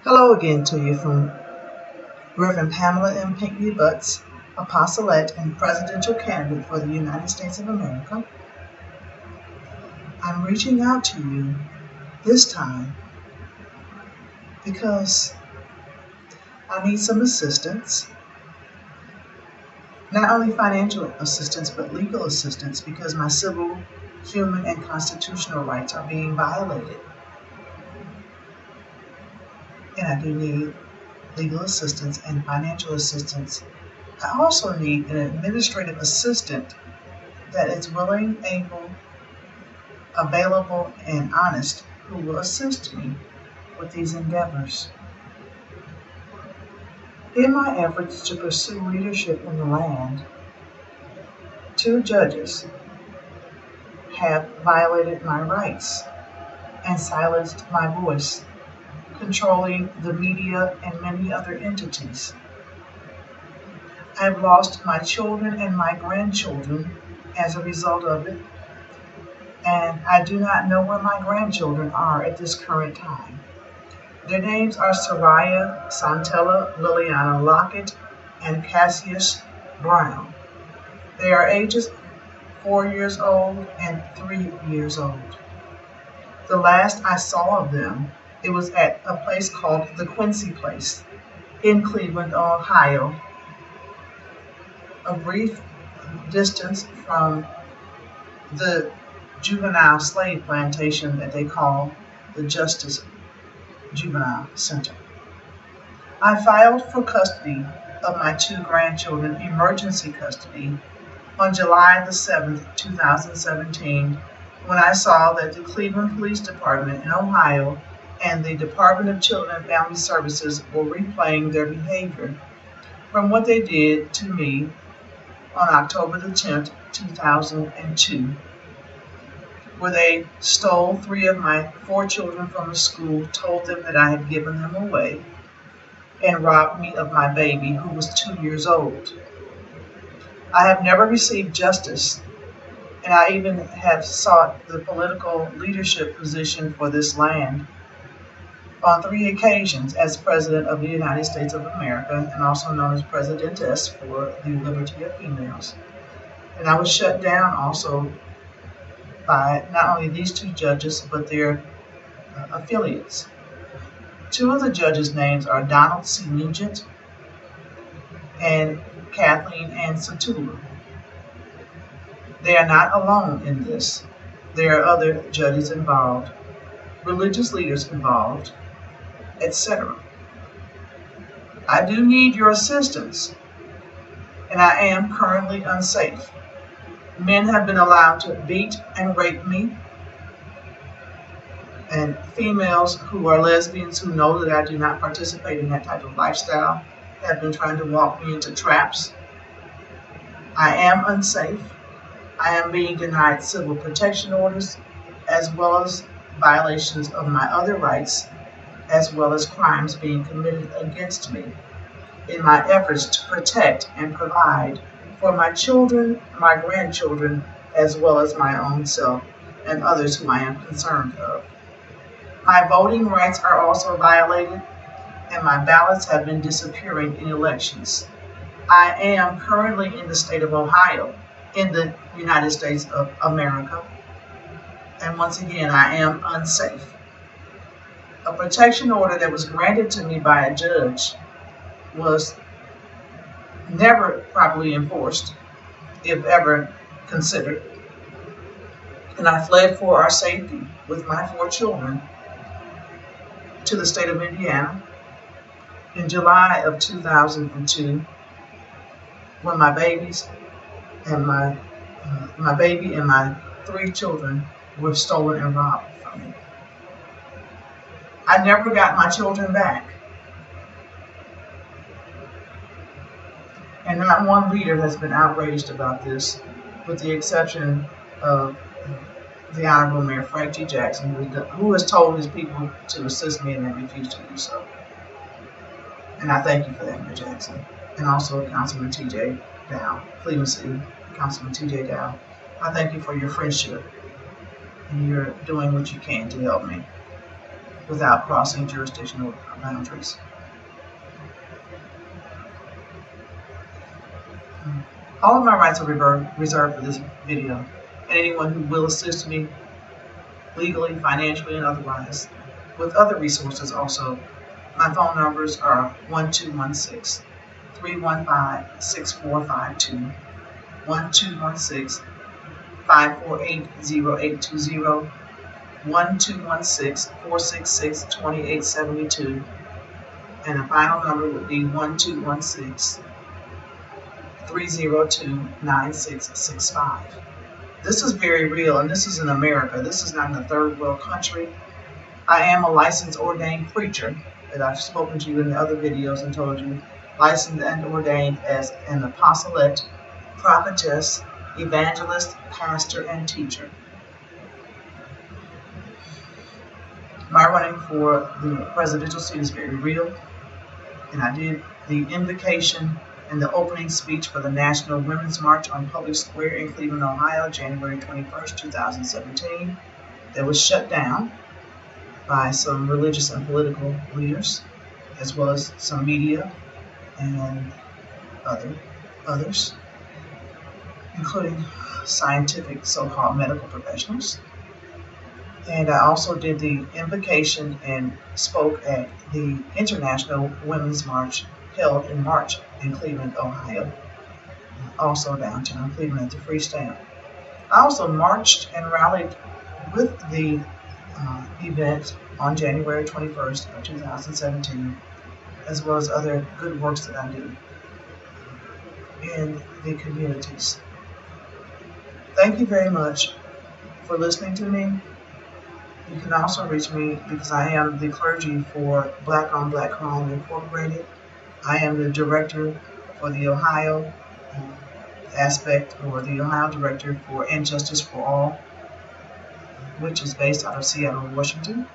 Hello again to you from Reverend Pamela M. Pinkney Butts, apostolate and presidential candidate for the United States of America. I'm reaching out to you this time because I need some assistance, not only financial assistance, but legal assistance because my civil, human, and constitutional rights are being violated. And I do need legal assistance and financial assistance. I also need an administrative assistant that is willing, able, available, and honest who will assist me with these endeavors. In my efforts to pursue leadership in the land, two judges have violated my rights and silenced my voice, controlling the media and many other entities. I've lost my children and my grandchildren as a result of it, and I do not know where my grandchildren are at this current time. Their names are Soraya Santella Liliana Lockett and Cassius Brown. They are ages 4 years old and 3 years old. The last I saw of them, it was at a place called the Quincy Place in Cleveland, Ohio, a brief distance from the juvenile slave plantation that they call the Justice Juvenile Center. I filed for custody of my two grandchildren, emergency custody, on July the 7th, 2017, when I saw that the Cleveland Police Department in Ohio and the Department of Children and Family Services were replaying their behavior from what they did to me on October the 10th, 2002, where they stole 3 of my 4 children from a school, told them that I had given them away, and robbed me of my baby, who was 2 years old. I have never received justice, and I even have sought the political leadership position for this land on 3 occasions as President of the United States of America, and also known as Presidentess for the liberty of females. And I was shut down also by not only these 2 judges, but their affiliates. 2 of the judges' names are Donald C. Nugent and Kathleen Ann Satula. They are not alone in this. There are other judges involved, religious leaders involved, etc. I do need your assistance, and I am currently unsafe. Men have been allowed to beat and rape me, and females who are lesbians who know that I do not participate in that type of lifestyle have been trying to walk me into traps. I am unsafe. I am being denied civil protection orders, as well as violations of my other rights, as well as crimes being committed against me in my efforts to protect and provide for my children, my grandchildren, as well as my own self and others who I am concerned of. My voting rights are also violated, and my ballots have been disappearing in elections. I am currently in the state of Ohio, in the United States of America, and once again, I am unsafe. A protection order that was granted to me by a judge was never properly enforced, if ever considered. And I fled for our safety with my 4 children to the state of Indiana in July of 2002, when my babies and my baby and my 3 children were stolen and robbed from me. I never got my children back. And not one leader has been outraged about this, with the exception of the Honorable Mayor Frank G. Jackson, who has told his people to assist me and they refused to do so. And I thank you for that, Mayor Jackson. And also Councilman T.J. Dow, Cleveland City Councilman T.J. Dow. I thank you for your friendship, and you're doing what you can to help me. without crossing jurisdictional boundaries. All of my rights are reserved for this video, and anyone who will assist me legally, financially, and otherwise with other resources also. My phone numbers are 1216-315-6452, 1216-548-0820, 1216-466-2872, and the final number would be 1216-302-9665. This is very real, and this is in America. This is not in a third world country. I am a licensed ordained preacher that I've spoken to you in the other videos and told you, licensed and ordained as an apostolate, prophetess, evangelist, pastor, and teacher. My running for the presidential seat is very real, and I did the invocation and the opening speech for the National Women's March on Public Square in Cleveland, Ohio, January 21st, 2017. That was shut down by some religious and political leaders, as well as some media and others, including scientific so-called medical professionals. And I also did the invocation and spoke at the International Women's March held in March in Cleveland, Ohio, also downtown Cleveland at the Free Stand. I also marched and rallied with the event on January 21st of 2017, as well as other good works that I do in the communities. Thank you very much for listening to me. You can also reach me because I am the clergy for Black on Black Crime Incorporated. I am the director for the Ohio aspect, or the Ohio director for And Justice for All, which is based out of Seattle, Washington.